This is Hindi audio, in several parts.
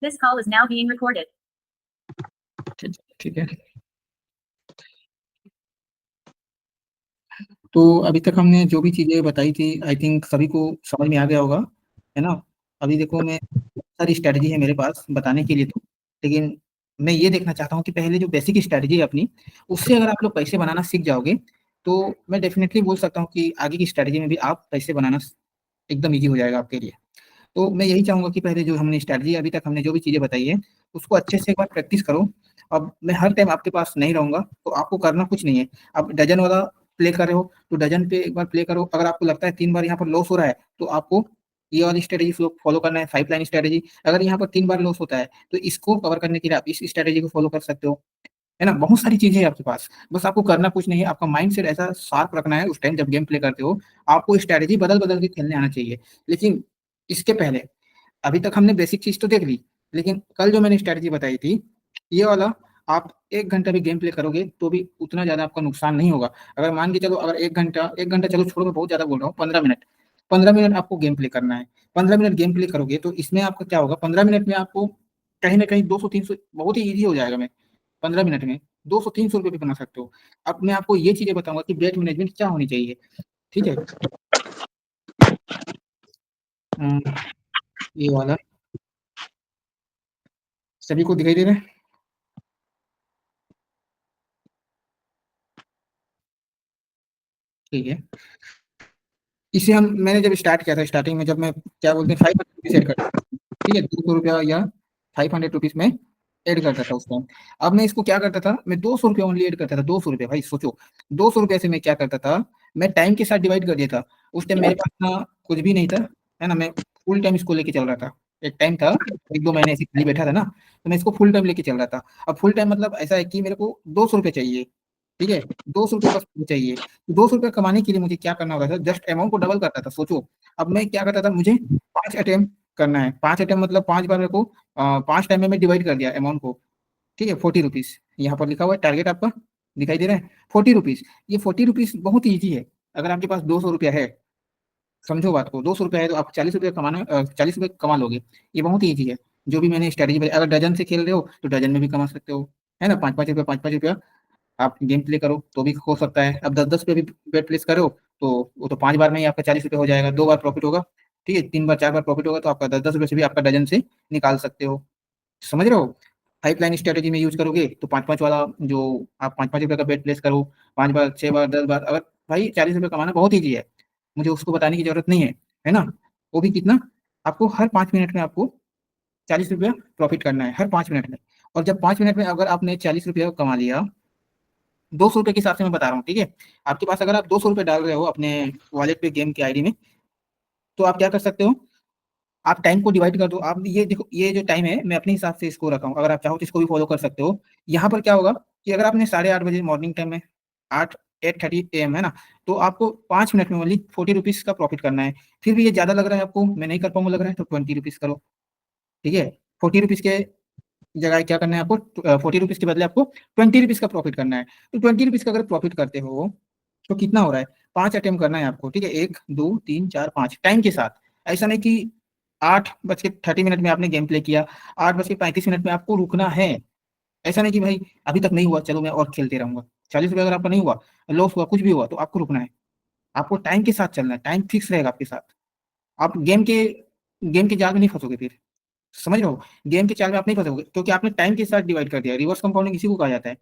This call is now being recorded. ठीक है। तो अभी तक हमने जो भी चीजें बताई थी, आई थिंक सभी को समझ में आ गया होगा, है ना। अभी देखो, मैं सारी स्ट्रेटजी है मेरे पास बताने के लिए, तो लेकिन मैं ये देखना चाहता हूँ कि पहले जो बेसिक स्ट्रेटजी है अपनी, उससे अगर आप लोग पैसे बनाना सीख जाओगे तो मैं डेफिनेटली बोल सकता हूँ कि आगे की स्ट्रेटजी में भी आप पैसे बनाना एकदम ईजी हो जाएगा आपके लिए। तो मैं यही चाहूंगा कि पहले जो हमने स्ट्रैटेजी अभी तक हमने जो भी चीजें बताई है उसको अच्छे से एक बार प्रैक्टिस करो। अब मैं हर टाइम आपके पास नहीं रहूंगा, तो आपको करना कुछ नहीं है। आप डजन वाला प्ले कर रहे हो तो डजन पे एक बार प्ले करो। अगर आपको लगता है 3 बार यहाँ पर लॉस हो रहा है तो आपको ये वाली स्ट्रेटेजी फॉलो करना है, 5 लाइन स्ट्रेटेजी। अगर यहाँ पर 3 बार लॉस होता है तो इसको कवर करने के लिए आप इस स्ट्रेटेजी को फॉलो कर सकते हो, है ना। बहुत सारी चीजें हैं आपके पास, बस आपको करना कुछ नहीं है। आपका माइंड सेट ऐसा शार्प रखना है उस टाइम जब गेम प्ले करते हो। आपको स्ट्रेटेजी बदल बदल के खेलने आना चाहिए। लेकिन इसके पहले अभी तक हमने बेसिक चीज तो देख ली, लेकिन कल जो मैंने स्ट्रेटजी बताई थी ये वाला, आप 1 घंटा भी गेम प्ले करोगे तो भी उतना ज्यादा आपका नुकसान नहीं होगा। अगर मान के चलो, अगर 1 घंटा चलो छोड़ो, मैं बहुत ज्यादा बोल रहा हूँ, 15 मिनट, 15 मिनट आपको गेम प्ले करना है। 15 मिनट गेम प्ले करोगे तो इसमें आपका क्या होगा, 15 मिनट में आपको कहीं ना कहीं 200-300 बहुत ही ईजी हो जाएगा। मैं 15 मिनट में 200-300 रुपये भी बना सकते हो। अब मैं आपको ये चीजें बताऊंगा कि बेट मैनेजमेंट क्या होनी चाहिए, ठीक है। ये वाला सभी को दिखाई दे रहा है? ठीक है। इसे हम मैंने जब स्टार्ट किया था, स्टार्टिंग में जब मैं क्या बोलते हैं 500 रुपीज ऐड करता था, ठीक है, 200 रुपया या 500 रुपीज में ऐड करता था उस टाइम। अब मैं इसको क्या करता था, मैं 200 रुपया ओनली ऐड करता था, 200 रुपया। भाई सोचो, 200 रुपया से मैं क्या करता था, मैं टाइम के साथ डिवाइड कर दिया था। उस टाइम मेरे पास ना कुछ भी नहीं था, है ना। मैं फुल टाइम इसको लेके चल रहा था। एक टाइम था, 1-2 महीने ऐसे खाली बैठा था ना, तो मैं इसको फुल टाइम लेके चल रहा था। अब फुल टाइम मतलब ऐसा है कि मेरे को 200 रुपये चाहिए, ठीक है, 200 रुपये बस चाहिए। 200 रुपये कमाने के लिए मुझे क्या करना होता था, जस्ट अमाउंट को डबल करता था। सोचो, अब मैं क्या करता था, मुझे 5 अटेम्प्ट करना है। 5 अटेम्प्ट मतलब 5 बार मेरे को 5 टाइम में मैं डिवाइड कर दिया अमाउंट को, ठीक है। 40 रुपीज यहाँ पर लिखा हुआ है, टारगेट आपका दिखाई दे रहा है 40 रुपीज। ये 40 रुपीज बहुत ईजी है। अगर आपके पास 200 रुपया है, समझो बात को, 200 रुपया है तो आप 40 रुपये कमाना, 40 रुपये कमा लोगे। ये बहुत ईजी है। जो भी मैंने स्ट्रेटेजी बताई, अगर डजन से खेल रहे हो तो डजन में भी कमा सकते हो, है ना। 5-5 रुपया, 5-5 रुपया आप गेम प्ले करो तो भी हो सकता है। अब 10-10 पे भी बेट प्लेस करो तो वो तो 5 बार में ही आपका 40 रुपये हो जाएगा, 2 बार प्रॉफिट होगा, ठीक है। 3 बार 4 बार प्रॉफिट होगा तो आपका 10-10 रुपये से भी आपका डजन से निकाल सकते हो, समझ रहे हो। 5 लाइन स्ट्रेटेजी में यूज करोगे तो 5-5 वाला जो आप 5-5 रुपये का बेट प्लेस करो, 5 बार, 6 बार, 10 बार, अगर भाई 40 रुपये कमाना बहुत ईजी है, मुझे उसको बताने की जरूरत नहीं है ना। वो भी कितना, आपको हर 5 मिनट में आपको 40 रुपया प्रॉफिट करना है, हर 5 मिनट में। और जब 5 मिनट में अगर आपने 40 रुपया कमा लिया, 200 रुपये के हिसाब से मैं बता रहा हूँ, ठीक है। आपके पास अगर आप 200 रुपये डाल रहे हो अपने वॉलेट पे गेम की आईडी में, तो आप क्या कर सकते हो, आप टाइम को डिवाइड कर दो। आप ये देखो, ये जो टाइम है मैं अपने हिसाब से इसको रखा हूँ, अगर आप चाहो तो इसको भी फॉलो कर सकते हो। यहाँ पर क्या होगा कि अगर आपने 8:30 बजे मॉर्निंग टाइम में 8:30 AM है ना, तो आपको 5 मिनट में ओनली 40 रुपीज का प्रॉफिट करना है। फिर भी ये ज्यादा लग रहा है आपको, मैं नहीं कर पाऊंगा लग रहा है, तो 20 रुपीज करो, ठीक है। 40 रुपीज के जगह क्या करना है आपको, 40 रुपीज के बदले आपको 20 रुपीज का प्रॉफिट करना है। तो 20 रुपीज का अगर प्रॉफिट करते हो तो कितना हो रहा है, 5 अटेम्प्ट करना है आपको, ठीक है। 1, 2, 3, 4, 5 टाइम के साथ। ऐसा नहीं कि 8:30 में आपने गेम प्ले किया, 8:35 में आपको रुकना है। ऐसा नहीं कि भाई अभी तक नहीं हुआ, चलो मैं और खेलते रहूंगा। 40 रुपये अगर आपका नहीं हुआ, लॉस हुआ, कुछ भी हुआ, तो आपको रुकना है। आपको टाइम के साथ चलना है, टाइम फिक्स रहेगा आपके साथ। आप गेम के जाल में नहीं फंसोगे फिर, समझ रहे हो। गेम के चाल में आप नहीं फंसोगे क्योंकि आपने टाइम के साथ डिवाइड कर दिया। रिवर्स कंपाउंडिंग इसी को कहा जाता है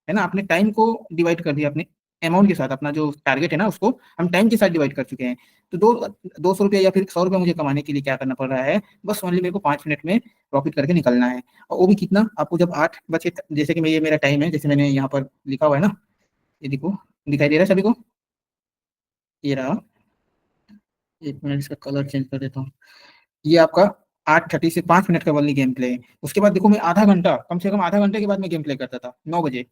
ना। आपने टाइम को डिवाइड कर दिया अपने अमाउंट के साथ, अपना जो टारगेट है ना उसको हम टाइम के साथ डिवाइड कर चुके हैं। तो 200 रुपया या फिर 100 रुपया मुझे कमाने के लिए क्या करना पड़ रहा है, बस ओनली मेरे को 5 मिनट में प्रॉफिट करके निकलना है। और वो भी कितना, आपको जब 8 बजे, जैसे कि मैं, ये मेरा टाइम है, जैसे मैंने यहाँ पर लिखा हुआ है ना, ये देखो, दिखाई दे रहा है सभी को, ये रहा। 1 मिनट इसका कलर चेंज कर देता हूँ। ये आपका 8:30 से 5 मिनट का वनली गेम प्ले है। उसके बाद देखो, मैं आधा घंटा, कम से कम आधा घंटे के बाद मैं गेम प्ले करता था, 9 बजे,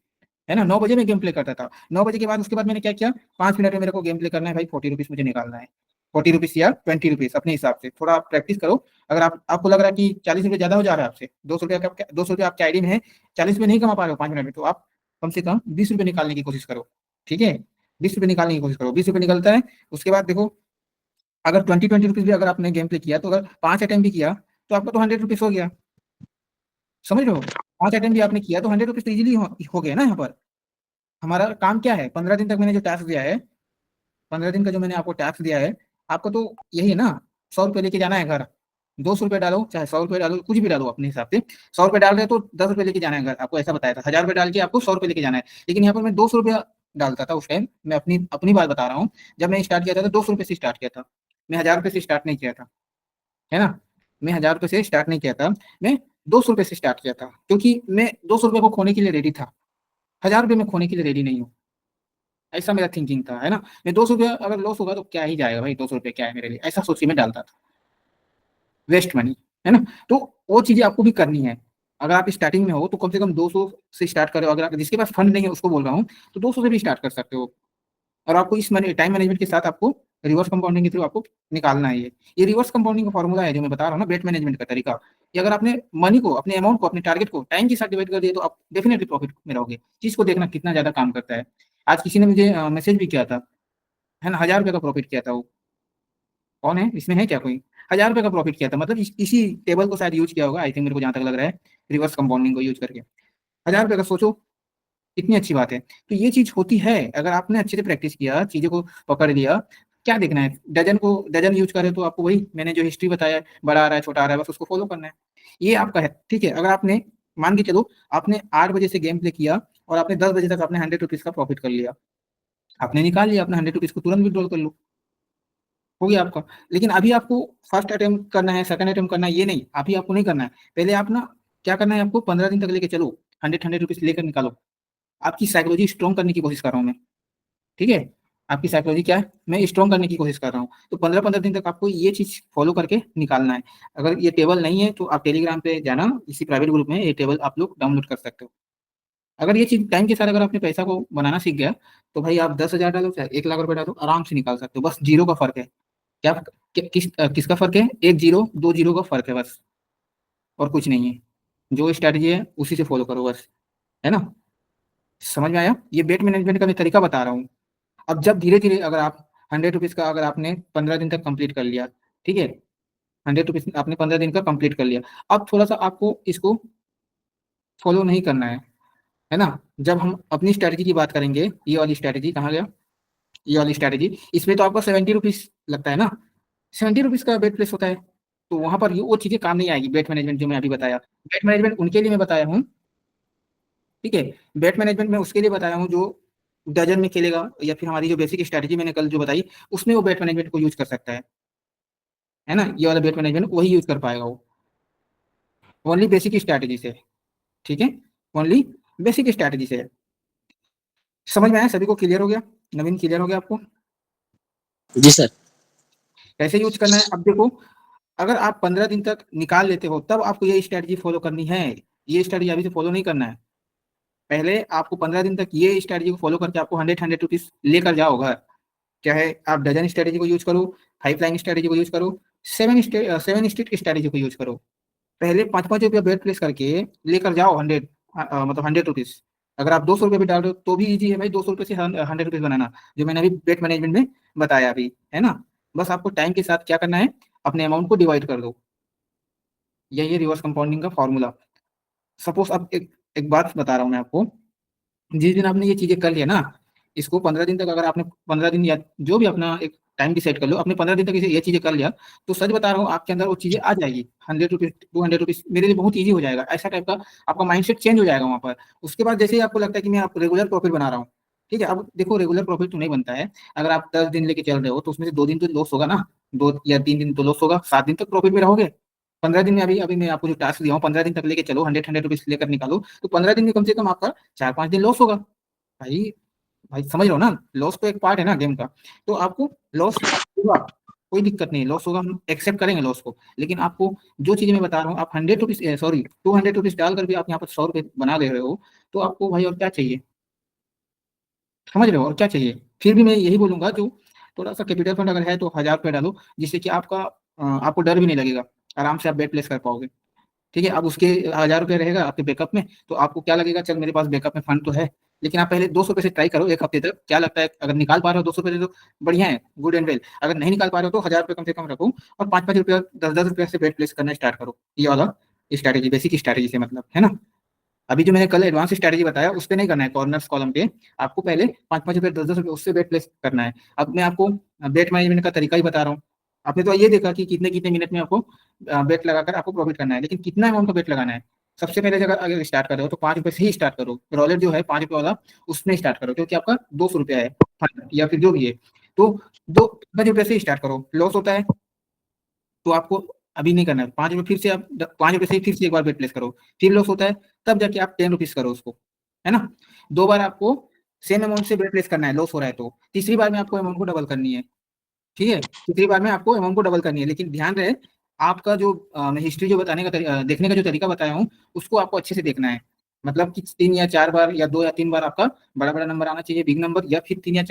है ना। 9 बजे मैं गेम प्ले करता था। 9 बजे के बाद उसके बाद मैंने क्या किया, 5 मिनट में मेरे को गेम प्ले करना है भाई, 40 रुपीज मुझे निकालना है। 40 रुपीज या 20 रुपीज अपने हिसाब से, थोड़ा आप प्रैक्टिस करो। अगर आपको लग रहा है कि 40 रुपये ज्यादा हो जा रहा है आपसे, 200 रुपया का, 200 रुपया आपके आईडी में है, 40 रुपये नहीं कमा पा रहे हो 5 मिनट में, तो आप कम से कम 20 रुपये निकालने की कोशिश करो, ठीक है। 20 रुपये निकालने की कोशिश करो, 20 रुपये निकलता है। उसके बाद देखो, अगर 20-20 रुपीज भी अगर आपने गेम प्ले किया, तो अगर 5 अटेम्प्ट भी किया तो आपका तो 100 रुपीज हो गया, समझ रहे हो? 5 अटेम्प्ट भी आपने किया तो 100 रुपीज तो इजीली हो गया ना। यहाँ पर हमारा काम क्या है, 15 दिन तक मैंने जो टास्क दिया है, 15 दिन का जो मैंने आपको टास्क दिया है, आपको तो यही है ना, 100 रुपये लेके जाना है घर। 200 रुपये डालो चाहे 100 रुपये डालो, कुछ भी डालो अपने हिसाब से। 100 रुपये डाल रहे हो तो 10 रुपये लेके जाना है घर, आपको ऐसा बताया था। 1000 रुपये डाल के आपको 100 रुपये लेके जाना है। लेकिन यहाँ पर मैं 200 रुपया डालता था उस टाइम, मैं अपनी अपनी बात बता रहा हूँ। जब मैं स्टार्ट किया था तो 200 रुपये से स्टार्ट किया था, मैं 1000 रुपये से स्टार्ट नहीं किया था, है ना। मैं 1000 रुपये से स्टार्ट नहीं किया था, मैं 200 रुपये से स्टार्ट किया था, क्योंकि मैं 200 रुपये को खोने के लिए रेडी था। 1000 रुपये में खोने के लिए रेडी नहीं हूँ, ऐसा मेरा थिंकिंग था, है ना। मैं 200 रुपया अगर लॉस होगा तो क्या ही जाएगा भाई, 200 रुपये क्या है मेरे लिए, ऐसा सोच के मैं डालता था। वेस्ट मनी, है ना। तो वो चीजें आपको भी करनी है। अगर आप स्टार्टिंग में हो तो कम से कम 200 से स्टार्ट करो। अगर जिसके पास फंड नहीं है उसको बोल रहा हूँ, तो 200 से भी स्टार्ट कर सकते हो। और आपको इस टाइम मैनेजमेंट के साथ आपको रिवर्स कंपाउंडिंग के थ्रू आपको निकालना है। ये रिवर्स कंपाउंडिंग का फॉर्मूला है जो मैं बता रहा हूँ ना, बेट मैनेजमेंट का तरीका। कि अगर आपने मनी को, अपने अमाउंट को, अपने टारगेट को टाइम के साथ डिवाइड कर दिया तो आप डेफिनेटली प्रॉफिट में रहोगे। चीज को देखना कितना ज्यादा काम करता है। आज किसी ने मुझे मैसेज भी किया था, है ना, 1000 रुपये का प्रॉफिट किया था वो। कौन है इसमें, है क्या कोई? 1000 रुपये का प्रॉफिट किया था, मतलब इसी टेबल को शायद यूज किया होगा, आई थिंक, मेरे को जहां तक लग रहा है, रिवर्स कंपाउंडिंग को यूज करके। 1000 रुपये का सोचो कितनी अच्छी बात है। तो ये चीज होती है, अगर आपने अच्छे से प्रैक्टिस किया, चीजों को पकड़ लिया। क्या देखना है, डजन यूज करे तो आपको वही मैंने जो हिस्ट्री बताया है, बड़ा आ रहा है छोटा आ रहा है, बस उसको फॉलो करना है। ये आपका है, ठीक है। अगर आपने, मान के चलो, आपने 8 बजे से गेम प्ले किया और आपने 10 बजे तक आपने 100 रुपीज का प्रॉफिट कर लिया, आपने निकाल लिया अपना 100 रुपीज को, तुरंत विड्रॉल कर लो, हो गया आपका। लेकिन अभी आपको फर्स्ट अटेम्प्ट करना है, सेकंड अटेम्प्ट करना है, ये नहीं, अभी आपको नहीं करना है। पहले आप ना, क्या करना है आपको, 15 दिन तक लेके चलो, 100 रुपीज लेकर निकालो। आपकी साइकोलॉजी स्ट्रॉन्ग करने की कोशिश कर रहा हूँ मैं, ठीक है। आपकी साइकोलॉजी क्या है, मैं स्ट्रॉन्ग करने की कोशिश कर रहा हूँ। तो 15-15 दिन तक आपको ये चीज फॉलो करके निकालना है। अगर ये टेबल नहीं है तो आप टेलीग्राम पे जाना, इसी प्राइवेट ग्रुप में ये टेबल आप लोग डाउनलोड कर सकते हो। अगर ये चीज टाइम के साथ अगर आपने पैसा को बनाना सीख गया, तो भाई आप 10,000 डालो चाहे 1 लाख रुपए डालो, आराम से निकाल सकते हो। बस जीरो का फर्क है। क्या, किसका फर्क है? एक जीरो, दो जीरो का फर्क है बस, और कुछ नहीं है। जो स्ट्रैटेजी है उसी से फॉलो करो बस, है ना। समझ में आया? ये बेट मैनेजमेंट का मैं तरीका बता रहा हूँ। अब जब धीरे धीरे अगर आप 100 रुपीज का, अगर आपने 15 दिन तक कंप्लीट कर लिया, ठीक है, 100 रुपीज आपने 15 दिन का कंप्लीट कर लिया। अब थोड़ा सा आपको इसको फॉलो नहीं करना है ना। जब हम अपनी स्ट्रैटेजी की बात करेंगे, ये वाली स्ट्रैटेजी कहाँ गया, ये वाली स्ट्रैटेजी, इसमें तो आपको 70 रुपीज लगता है ना, 70 रुपीज का बेट प्लेस होता है। तो वहां पर वो चीजें काम नहीं आएगी, बेट मैनेजमेंट जो मैं अभी बताया। बेट मैनेजमेंट उनके लिए मैं बताया हूँ, ठीक है। बेट मैनेजमेंट में उसके लिए बताया हूँ जो डजन में खेलेगा, या फिर हमारी जो बेसिक स्ट्रैटेजी मैंने कल जो बताई, उसमें वो बेट मैनेजमेंट को यूज कर सकता है ना। ये वाला बेट मैनेजमेंट वही यूज कर पाएगा वो, ओनली बेसिक स्ट्रैटेजी से, ठीक है, ओनली बेसिक स्ट्रैटेजी से। समझ में आया सभी को? क्लियर हो गया? नवीन, क्लियर हो गया आपको? जी सर। कैसे यूज करना है, अब देखो। अगर आप 15 दिन तक निकाल लेते हो तब आपको ये स्ट्रैटेजी फॉलो करनी है। ये स्ट्रैटेजी अभी से फॉलो नहीं करना है। पहले आपको 15 दिन तक ये स्ट्रैटेजी को फॉलो करके आपको 100 रुपीज लेकर जाओ घर। चाहे आप डजन स्ट्रैटेजी को यूज करो, हाई फ्लाइंग स्ट्रैटेजी को यूज करो, सेवन स्ट्रीट स्ट्रैटेजी को यूज करो। पहले 5-5 रुपया बेट प्लेस करके लेकर जाओ 100, मतलब 100 रुपीज। अगर आप 200 रुपये भी डाल रहे हो तो भी इजी है भाई, 200 रुपये से 100 रुपीज बनाना, जो मैंने अभी बेट मैनेजमेंट में बताया अभी, है ना। बस आपको टाइम के साथ क्या करना है, अपने अमाउंट को डिवाइड कर दो। यही है रिवर्स कंपाउंडिंग का फॉर्मूला। सपोज अब एक बात बता रहा हूँ मैं आपको, जिस दिन आपने ये चीजें कर लिया ना, इसको 15 दिन तक, अगर आपने 15 दिन या जो भी अपना एक टाइम डिसाइड कर लो, अपने 15 दिन तक ये चीजें कर लिया, तो सच बता रहा हूँ आपके अंदर वो चीजें आ जाएगी। 100 रुपीज, 200 रुपीज मेरे लिए बहुत ईजी हो जाएगा, ऐसा टाइप का आपका माइंडसेट चेंज हो जाएगा वहां पर। उसके बाद जैसे ही आपको लगता है कि मैं आप रेगुलर प्रॉफिट बना रहा हूँ, ठीक है। अब देखो, रेगुलर प्रॉफिट तो नहीं बनता है। अगर आप 10 दिन लेके चल रहे हो तो उसमें से 2 दिन तो लॉस होगा ना, 2 या 3 दिन तो लॉस होगा, 7 दिन तक प्रॉफिट में रहोगे। 15 दिन में, अभी अभी मैं आपको जो टास्क दिया हूँ, 15 दिन तक लेके चलो, 100 रुपीज लेकर निकालो, तो 15 दिन में कम से कम आपका 4-5 दिन लॉस होगा। भाई, भाई समझ रहे हो ना, लॉस तो एक पार्ट है ना गेम का। तो आपको लॉस होगा, कोई दिक्कत नहीं, लॉस होगा, हम एक्सेप्ट करेंगे लॉस को। लेकिन आपको जो चीजें मैं बता रहा हूँ, आप 100 रुपीज, सॉरी, 200 रुपीज डालकर भी आप यहाँ पर 100 रुपये बना ले रहे हो, तो आपको भाई और क्या चाहिए? समझ रहे हो, और क्या चाहिए? फिर भी मैं यही बोलूंगा, जो थोड़ा सा कैपिटल फंड अगर है तो 1000 रुपये डालो, जिससे कि आपको डर भी नहीं लगेगा, आराम से आप बेट प्लेस कर पाओगे, ठीक है। अब उसके 1000 रुपये रहेगा आपके बैकअप में, तो आपको क्या लगेगा, चल मेरे पास बैकअप में फंड तो है। लेकिन आप पहले 200 रुपये से ट्राई करो 1 हफ्ते तक, क्या लगता है, अगर निकाल पा रहे हो 200 रुपये से तो बढ़िया है, गुड एंड वेल। अगर नहीं निकाल पा रहे हो तो 1000 रुपये कम से कम रखो, और 5-5 रुपया, 10-10 रुपया से बेट प्लेस करना स्टार्ट करो, ये वाला स्ट्रैटेजी, बेसिक स्ट्रैटेजी से मतलब, है ना। अभी जो मैंने कल एडवांस स्ट्रैटेजी बताया उस पे नहीं करना है, कॉर्नर्स कॉलम पे आपको पहले 5-5 रुपए 10-10 रुपए उससे बेट प्लेस करना है। अब मैं आपको बेट मैनेजमेंट का तरीका ही बता रहा हूँ। आपने तो ये देखा कि कितने कितने मिनट में आपको बेट लगाकर आपको प्रॉफिट करना है, लेकिन कितना अमाउंट का बेट लगाना है। सबसे पहले जगह अगर स्टार्ट कर रहे हो तो 5 रुपए से ही स्टार्ट करो। रॉलेट जो है 5 रुपए वाला उसमें स्टार्ट करो, क्योंकि आपका 200 रुपया है या फिर जो भी है। तो 2 रुपए से स्टार्ट करो। लॉस होता है तो आपको अभी नहीं करना है। 5 रुपए फिर से आप 5 रुपए से फिर से एक बार बेट प्लेस करो, फिर लॉस होता है तब जाके आप 10 रुपीज करो उसको, है ना। 2 बार आपको सेम अमाउंट से बेट प्लेस करना है, लॉस हो रहा है तो तीसरी बार में आपको अमाउंट को डबल करनी है। ठीक है, तीसरी बार में आपको अमाउंट को डबल करनी है, लेकिन ध्यान रहे आपका जो मैं हिस्ट्री जो बताने का देखने का जो तरीका बताया हूँ उसको आपको अच्छे से देखना है। मतलब कि 3 या 4 बार या 2 या 3 बार आपका बड़ा बड़ा नंबर आना चाहिए, बिग नंबर, या फिर 3 या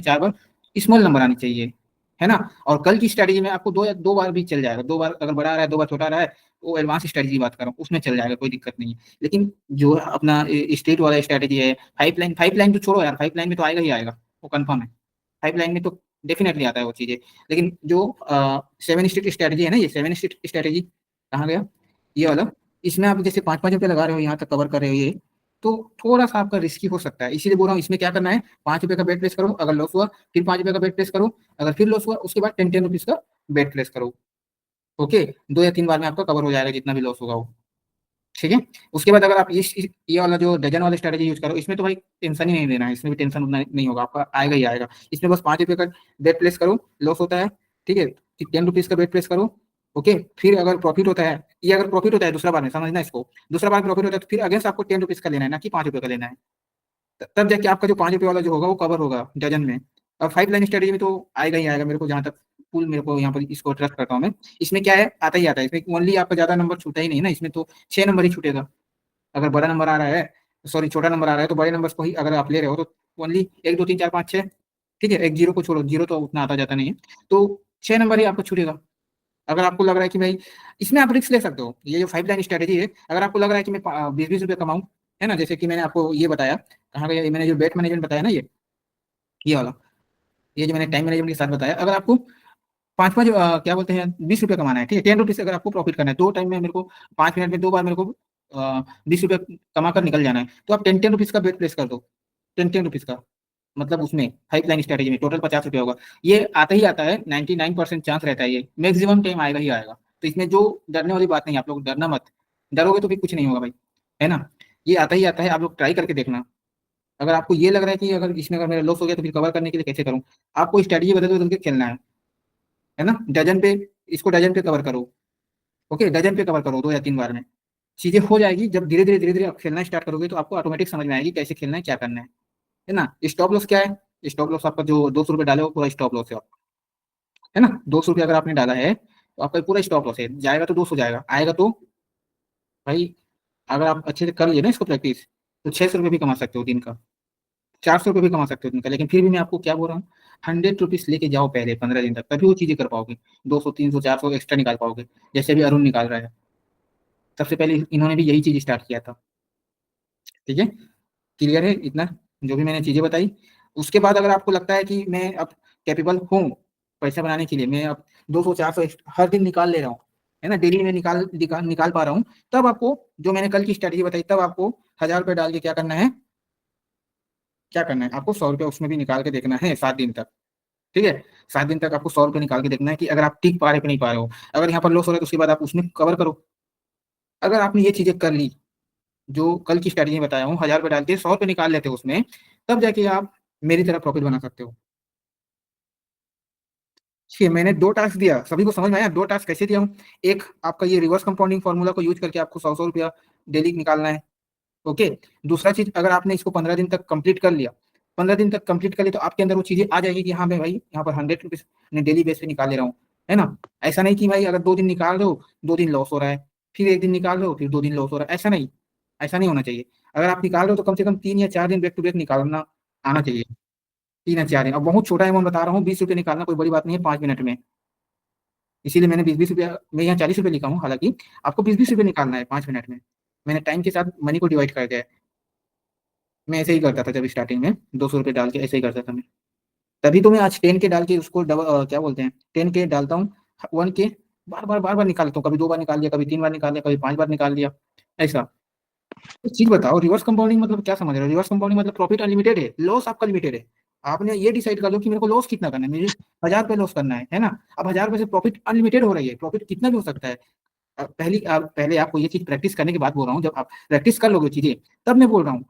4 बार स्मॉल नंबर आनी चाहिए, है ना। और कल की स्ट्रेटेजी में आपको 2 बार भी चल जाएगा। 2 बार अगर बड़ा आ रहा है, 2 बार छोटा आ रहा है, वो एडवांस स्ट्रेटेजी की बात कर रहा हूँ, उसमें चल जाएगा, कोई दिक्कत नहीं है। लेकिन जो अपना स्ट्रेट वाला स्ट्रेटेजी है, फाइव लाइन तो छोड़ो यार, 5 लाइन में तो आएगा ही आएगा, वो कंफर्म है। 5 लाइन में तो डेफिनेटली आता है वो चीजें। लेकिन जो 7 स्ट्रीट स्ट्रेटेजी है ना, ये 7 स्ट्रीट स्ट्रेटेजी कहाँ गया, ये वाला, इसमें आप जैसे 5-5 रुपये लगा रहे हो, यहाँ तक कवर कर रहे हो ये, तो थोड़ा सा आपका रिस्की हो सकता है। इसीलिए बोल रहा हूँ इसमें क्या करना है, 5 रुपये का बेट प्लेस करो, अगर लॉस हुआ फिर 5 रुपये का बेट प्लेस करो, अगर फिर लॉस हुआ उसके बाद 10-10 रुपीज का बेट प्लेस करो। ओके, 2 या 3 बार में आपका कवर हो जाएगा जितना भी लॉस होगा वो। ठीक है। उसके बाद अगर आप ये वाला जो डजन वाला स्ट्रेटेजी यूज करो, इसमें तो भाई टेंशन ही नहीं लेना है, इसमें भी टेंशन उतना नहीं होगा, आपका आएगा ही आएगा। इसमें बस 5 रुपये का बेट प्लेस करो, लॉस होता है, ठीक है, 10 रुपीज का बेट प्लेस करो। ओके, फिर अगर प्रॉफिट होता है, ये अगर प्रॉफिट होता है दूसरा बार में, समझना इसको, दूसरा बार प्रॉफिट होता है तो फिर अगेंस्ट आपको 10 रुपीज का लेना है, ना कि 5 रुपये का लेना है। तब जाके आपका जो 5 रुपये वाला जो होगा वो कवर होगा डजन में। और 5 लाइन स्ट्रेटेजी में तो आएगा ही आएगा, मेरे को जहाँ तक फुल मेरे को यहाँ पर इसको ट्रस्ट करता हूँ मैं। इसमें क्या है, आता ही आता है, इसमें ओनली आपका ज्यादा नंबर छूटा ही नहीं ना, इसमें तो 6 नंबर ही छूटेगा। अगर बड़ा नंबर आ रहा है, सॉरी छोटा नंबर आ रहा है, तो बड़े नंबर को ही अगर आप ले रहे हो तो ओनली 1 2 3 4 5 6, ठीक है, एक जीरो को छोड़ो, जीरो तो उतना आता जाता नहीं है, तो 6 नंबर ही आपको छूटेगा। अगर आपको लग रहा है कि भाई, इसमें आप रिस्क ले सकते हो, ये जो 5 लाइन स्ट्रेटेजी है, अगर आपको लग रहा है कि मैं 20-20 रुपये कमाऊं, है ना, जैसे कि मैंने आपको ये बताया, कहाँ गया ये मैंने जो बेट मैनेजमेंट बताया ना, ये वाला, ये जो मैंने टाइम मैनेजमेंट के साथ बताया, अगर आपको 5-5 क्या बोलते हैं 20 रुपये कमाना है, ठीक है, 10 रुपीज अगर आपको प्रॉफिट करना है, 2 टाइम में मेरे को 5 मिनट में 2 बार मेरे को 20 रुपये कमा कर निकल जाना है, तो आप 10-10 रुपीज का बेट प्लेस कर दो। 10-10 रुपीज का, मतलब उसमें 5 लाइन स्ट्रेटेजी में टोटल 50 रुपये होगा। ये आता ही आता है, 99% चांस रहता है, ये मैक्सिमम टाइम आएगा ही आएगा। तो इसमें जो डरने वाली बात नहीं है, आप लोग डरना मत, डरोगे तो भी कुछ नहीं होगा भाई, है ना। ये आता ही आता है, आप लोग ट्राई करके देखना। अगर आपको ये लग रहा है कि अगर इसमें अगर मेरा लॉस हो गया तो फिर कवर करने के लिए कैसे करूँ, आपको स्ट्रेटेजी बदल बदल के खेलना है ना। डजन पे, इसको डजन पे कवर करो। ओके, डजन पे कवर करो 2 या 3 बार में, चीजें हो जाएगी। जब धीरे धीरे आप खेलना स्टार्ट करोगे तो आपको ऑटोमेटिक समझ में आएगी कैसे खेलना है, क्या करना है ना। स्टॉप लॉस क्या है, स्टॉप लॉस आपका जो 200 रुपये डाले हो पूरा स्टॉप लॉस है आपका, है ना। 200 रुपये अगर आपने डाला है तो आपका पूरा स्टॉप लॉस है, जाएगा तो 200 जाएगा, आएगा तो भाई, अगर आप अच्छे से कर लिए ना इसको प्रैक्टिस, तो 600 रुपये भी कमा सकते हो दिन का, 400 रुपये भी कमा सकते हो दिन का। लेकिन फिर भी मैं आपको क्या बोल रहा हूँ, 100 रुपीज लेके जाओ पहले 15 दिन तक, तभी वो चीजें कर पाओगे। 200 300 400 एक्स्ट्रा निकाल पाओगे, जैसे अभी अरुण निकाल रहा है। सबसे पहले इन्होंने भी यही चीज स्टार्ट किया था। ठीक है, क्लियर है इतना, जो भी मैंने चीजें बताई। उसके बाद अगर आपको लगता है कि मैं अब कैपेबल हूँ पैसा बनाने के लिए, मैं अब 200 400 हर दिन निकाल ले रहा हूँ, है ना, डेली में निकाल पा रहा हूँ, तब आपको जो मैंने कल की स्ट्रेटेजी बताई, तब आपको 1000 रुपये डाल के क्या करना है, क्या करना है, आपको 100 रुपये उसमें भी निकाल के देखना है 7 दिन तक। ठीक है, 7 दिन तक आपको 100 रुपये निकाल के देखना है कि अगर आप टिक पा रहे कि नहीं पा रहे हो। अगर यहाँ पर लॉस हो रहा है तो उसके बाद आप उसमें कवर करो। अगर आपने ये चीजें कर ली, जो कल की स्ट्रेटेजी में बताया हूँ, 1000 रुपये डाल के 100 रुपये निकाल लेते हो उसमें, तब जाके आप मेरी तरह प्रॉफिट बना सकते हो। ठीक है, मैंने 2 टास्क दिया, सभी को समझ में आया 2 टास्क कैसे दिया हूँ। एक, आपका ये रिवर्स कंपाउंडिंग फॉर्मूला को यूज करके आपको 100-100 रुपया डेली निकालना है। ओके, दूसरा चीज, अगर आपने इसको 15 दिन तक कंप्लीट कर लिया, 15 दिन तक कंप्लीट कर लिया, तो आपके अंदर वो चीजें आ जाएगी कि हाँ मैं भाई यहाँ पर 100 रुपीज मैं डेली बेस पे निकाल ले रहा हूँ, है ना। ऐसा नहीं कि भाई अगर 2 दिन निकाल रहे हो, 2 दिन लॉस हो रहा है, फिर एक दिन निकाल रहे हो, फिर 2 दिन लॉस हो रहा है, ऐसा नहीं, ऐसा नहीं होना चाहिए। अगर आप निकाल रहे हो तो कम से कम 3 या 4 दिन बैक टू बैक निकालना आना चाहिए। 3 या 4 दिन, अब बहुत छोटा अमाउंट बता रहा हूँ, 20 रुपये निकालना कोई बड़ी बात नहीं है 5 मिनट में। इसीलिए मैंने 20-20 रुपया, मैं यहाँ 40 रुपये लिखा हूँ, हालांकि आपको 20-20 रुपये निकालना है 5 मिनट में। मैंने टाइम के साथ मनी को डिवाइड कर दिया है। मैं ऐसे ही करता था जब स्टार्टिंग में, 200 रुपये डाल के ऐसे ही करता था मैं। तभी तो मैं आज 10 के डाल के उसको डबल क्या बोलते हैं, 10 के डालता हूँ, 1 के बार बार निकाल लेता हूँ, कभी 2 बार निकाल लिया, कभी 3 बार निकाल लिया, कभी 5 बार निकाल लिया, ऐसा। एक चीज बताओ, रिवर्स कंपाउंडिंग मतलब क्या समझ रहे हो? रिवर्स कंपाउंडिंग मतलब प्रॉफिट अनलिमिटेड है, लॉस आपका लिमिटेड है। आपने ये डिसाइड कर लो कि मेरे को लॉस कितना करना है, मुझे 1000 रुपये लॉस करना है ना। अब 1000 रुपये से प्रॉफिट अनलिमिटेड हो रही है, प्रॉफिट कितना भी हो सकता है। पहले आपको ये चीज प्रैक्टिस करने की बात बोल रहा हूँ, जब आप प्रैक्टिस कर लोगे चीजें तब मैं बोल रहा हूँ।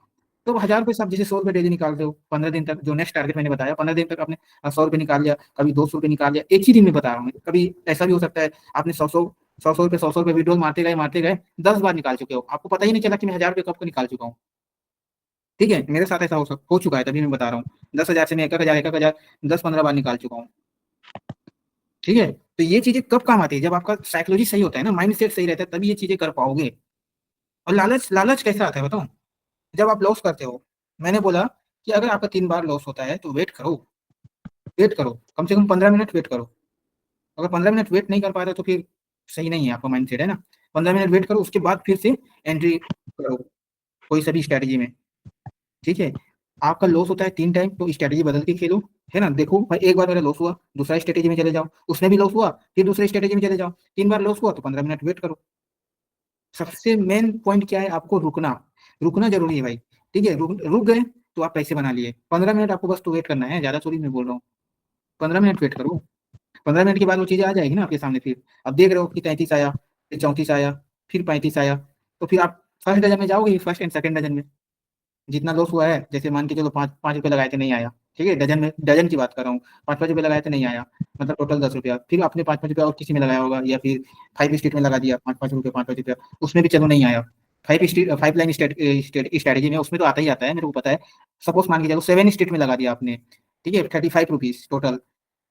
तो 1000 रुपये से आप जैसे 100 रुपये डेली निकालते हो 15 दिन तक, जो नेक्स्ट टारगेट मैंने बताया, 15 दिन तक आपने 100 रुपये निकाल लिया, कभी 200 रुपये निकाल लिया, एक ही दिन में बता रहा हूँ। कभी ऐसा भी हो सकता है आपने 100 रुपये विड्रॉल मारते गए 10 बार निकाल चुके हो, आपको पता ही नहीं चला कि मैं 1000 रुपये कब को निकाल चुका हूँ। ठीक है, मेरे साथ ऐसा हो चुका है, तभी मैं बता रहा हूँ। 10,000 से मैं 1,000 10-15 बार निकाल चुका हूँ। ठीक है, तो ये चीजें कब काम आती है? जब आपका साइकोलॉजी सही होता है ना, माइंड सेट सही रहता है, तभी ये चीजें कर पाओगे। और लालच लालच कैसा आता है बताओ? जब आप लॉस करते हो, मैंने बोला कि अगर आपका 3 बार लॉस होता है तो वेट करो, वेट करो, कम से कम 15 मिनट वेट करो। अगर 15 मिनट वेट नहीं कर पा रहे हो तो फिर सही नहीं है आपका माइंड सेट, है ना। 15 मिनट वेट करो, उसके बाद फिर से एंट्री करो कोई सा भी स्ट्रैटेजी में। ठीक है, आपका लॉस होता है 3 टाइम, तो स्ट्रैटेजी बदल के खेलो, है ना। देखो भाई, एक बार मेरा लॉस हुआ, दूसरा स्ट्रैटेजी में चले जाओ, उसमें भी लॉस हुआ, फिर दूसरे स्ट्रैटेजी में चले जाओ, 3 बार लॉस हुआ तो 15 मिनट वेट करो। सबसे मेन पॉइंट क्या है? आपको रुकना, रुकना जरूरी है भाई। ठीक है, रुक गए तो आप पैसे बना लिए। 15 मिनट आपको बस तो वेट करना है, ज्यादा थोड़ी मैं बोल रहा हूँ। 15 मिनट वेट करो, 15 मिनट के बाद वो चीजें आ जाएगी ना आपके सामने। फिर अब देख रहे हो कि 33 आया, फिर 34 आया, फिर 35 आया, तो फिर आप फर्स्ट डजन में जाओगे, फर्स्ट एंड सेकंड डजन में। जितना लॉस हुआ है, जैसे मान के चलो 5 5 रुपये लगाए थे नहीं आया, ठीक है, डजन में, डजन की बात कर रहा हूँ। 5 5 रुपये लगाए थे नहीं आया, मतलब टोटल 10 रुपया। फिर आपने 5 5 रुपया और किसी में लगाया होगा, या फिर 5 स्ट्रीट में लगा दिया, 5 5 रुपये 5 5 रुपया, उसमें भी चलो नहीं आया। 5 लाइन स्ट्रेटेजी में उसमें तो आता ही आता है, मेरे को पता है। सपोज मान के चलो 7 स्ट्रीट में लगा दिया आपने, ठीक है, 35 रुपीज टोटल।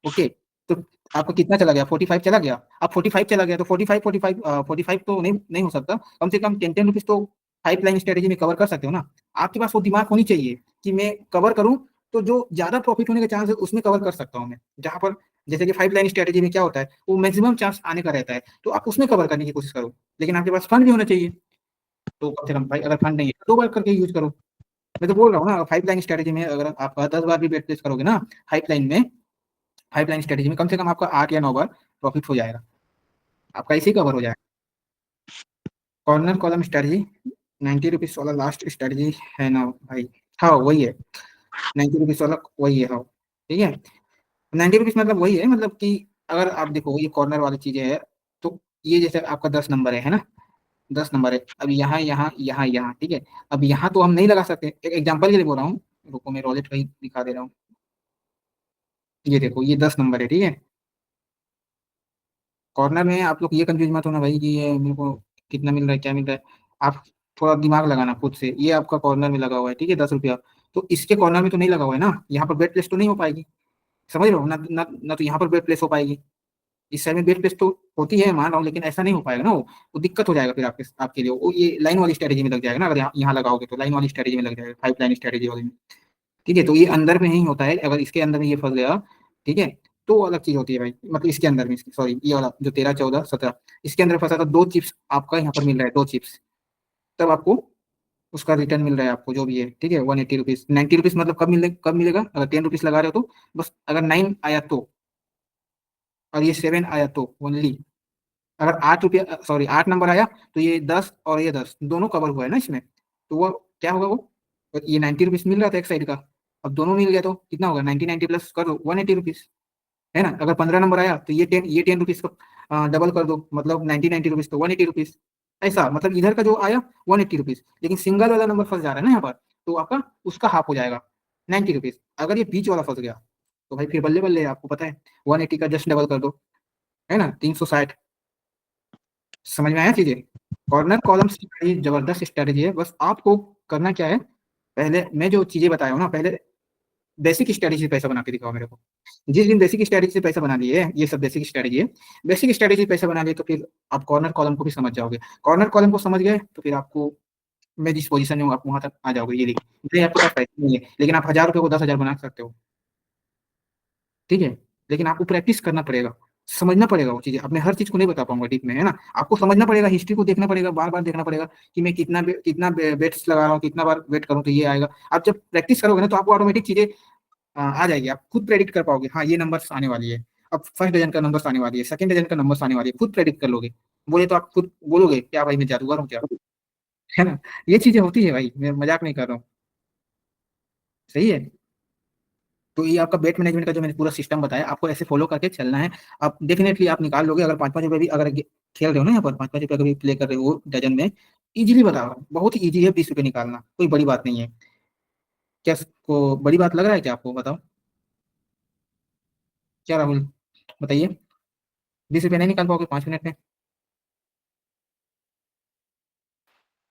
ओके, तो आपका कितना चला गया? 45 चला गया। अब 45 चला गया तो 45 तो नहीं हो सकता, कम से कम 10 10 रुपीज तो 5 लाइन स्ट्रेटेजी में कवर कर सकते हो ना। आपके पास वो दिमाग होनी चाहिए कि मैं कवर करूं, तो जो ज्यादा प्रॉफिट होने का चांस है उसमें कवर कर सकता हूं मैं। जहां पर जैसे कि 5 लाइन स्ट्रेटेजी में क्या होता है, वो मैक्सिमम चांस आने का रहता है, तो आप उसमें कवर करने की कोशिश करो। लेकिन आपके पास फंड भी होना चाहिए, तो कम से कम भाई, अगर फंड नहीं है तो 2 बार करके यूज करो। मैं तो बोल रहा हूँ ना, 5 लाइन स्ट्रेटेजी में अगर आप 10 बार भी बेट प्लेस करोगे ना, 5 लाइन में, 5 लाइन स्ट्रेटेजी में कम से कम आपका 8 या 9 बार प्रॉफिट हो जाएगा, आपका इसी कवर हो जाएगा। कॉर्नर कॉलम स्ट्रेटेजी 90 रुपीज वाला लास्ट स्ट्रेटेजी है ना भाई? हाँ वही है, 90 रुपीज वाला वही है, हाँ। ठीक है, 90 रुपीज मतलब वही है, मतलब कि अगर आप देखो ये कॉर्नर वाली चीजें है, तो ये जैसे आपका 10 नंबर है ना, 10 नंबर है। अब यहाँ यहाँ यहाँ यहाँ, ठीक है। अब यहाँ तो हम नहीं लगा सकते, एक एग्जाम्पल के लिए बोल रहा हूँ, रुको मैं रॉलेट कहीं दिखा दे रहा हूँ। ये देखो, ये 10 नंबर है, ठीक है। कॉर्नर में आप लोग ये कंफ्यूज मत होना भाई कि ये मेरे को कितना मिल रहा है, क्या मिल रहा है। आप थोड़ा दिमाग लगाना खुद से, ये आपका कॉर्नर में लगा हुआ है, ठीक है, 10 रुपया। तो इसके कॉर्नर में तो नहीं लगा हुआ है ना, यहाँ पर बेट प्लेस तो नहीं हो पाएगी, समझ रहे हो ना, ना तो यहाँ पर बेट प्लेस हो पाएगी। इस साइड में बेट प्लेस तो होती है, मान रहा हूँ, लेकिन ऐसा नहीं हो पाएगा ना, वो दिक्कत हो जाएगा फिर आपके लिए। वो ये लाइन वाली स्ट्रेटेजी में लग जाएगा ना, अगर यहाँ लगाओगे तो लाइन वाली स्ट्रेटेजी में लग जाएगा, 5 लाइन स्ट्रेटेजी वाली में। ठीक है, तो ये अंदर में ही होता है, अगर इसके अंदर में ये फंस गया, ठीक है, तो अलग चीज होती है भाई। मतलब इसके अंदर में, सॉरी, ये वाला जो 13 14 17, इसके अंदर फंसा था, 2 चिप्स आपका यहाँ पर मिल रहा है, 2 चिप्स, तब आपको उसका रिटर्न मिल रहा है आपको जो भी है, ठीक है, 180 रुपीज। 90 रुपीज मतलब कब मिलेगा? अगर 10 रुपीज लगा रहे हो तो बस, अगर 9 आया तो, और ये 7 आया तो ओनली। अगर 8 रुपया, सॉरी 8 नंबर आया, तो ये 10 और ये 10 दोनों कवर हुआ है ना इसमें, तो वो क्या होगा? वो ये 90 रुपीज मिल रहा था एक साइड का, अब दोनों मिल गया तो कितना होगा? 90 90 प्लस कर दो, 180 रुपीज, है ना। अगर 15 नंबर आया तो ये 10 रुपीज का डबल कर दो, मतलब 90 90 रुपीज तो 180 रुपीज। ऐसा मतलब इधर का जो आया 180 रुपीज, लेकिन सिंगल वाला नंबर फंस जा रहा है ना यहाँ पर, तो आपका उसका हाफ हो जाएगा 90 रुपीज। अगर ये बीच वाला फंस गया तो भाई फिर बल्ले बल्ले, आपको पता है, 180 का जस्ट डबल कर दो, है ना, 360। समझ में आया चीजें? कॉर्नर कॉलम स्ट्रेटेजी जबरदस्त स्ट्रेटेजी है, बस आपको करना क्या है, पहले मैं जो चीजें बताया हूँ ना, पहले बेसिक स्ट्रेटेजी से पैसा बना के दिखाओ मेरे को। जिस दिन बेसिक स्ट्रेटेजी से पैसा बना लिए, ये सब बेसिक स्ट्रेटेजी है, बेसिक स्ट्रेटेजी से पैसा बना लिए, तो फिर आप कॉर्नर कॉलम को भी समझ जाओगे। कॉर्नर कॉलम को समझ गए तो फिर आपको, मैं जिस पोजीशन में हूँ आप वहां तक आ जाओगे। ये देखिए, भले आपके पास पैसे नहीं है, लेकिन आप 1000 रुपये को 10,000 बना सकते हो, ठीक है। लेकिन आपको प्रैक्टिस करना पड़ेगा, समझना पड़ेगा वो चीजें। अपने हर चीज को नहीं बता पाऊंगा डीप में, है ना। आपको समझना पड़ेगा, हिस्ट्री को देखना पड़ेगा, बार बार देखना पड़ेगा कि मैं कितना बेट्स लगा रहा हूँ, कितना बार वेट करूँ तो ये आएगा। आप जब प्रैक्टिस करोगे ना, तो आपको ऑटोमेटिक चीजें आ जाएगी, आप खुद प्रेडिक्ट कर पाओगे, हाँ ये नंबर्स आने वाली है। अब फर्स्ट डजन का नंबर आने वाली है, सेकंड डजन का नंबर आने वाली है, खुद प्रेडिक्ट कर लोगे। बोले तो आप खुद बोलोगे क्या भाई मैं जादूगर हूँ क्या, है ना। ये चीजें होती है भाई, मैं मजाक नहीं कर रहा हूँ। सही है। तो ये आपका बेट मैनेजमेंट का जो मैंने पूरा सिस्टम बताया, आपको ऐसे फॉलो करके चलना है। आप डेफिनेटली आप निकाल लोगे। अगर 5-5 रुपए भी अगर खेल रहे हो ना, यहाँ पर 5-5 रुपए का भी प्ले कर रहे हो डजन में, इजीली बता रहा हूँ, बहुत ही ईजी है 20 रुपए निकालना, कोई बड़ी बात नहीं है। क्या को बड़ी बात लग रहा है क्या आपको, बताओ। क्या राहुल, बताइए। 20 रुपए नहीं निकाल पाओगे 5 मिनट में?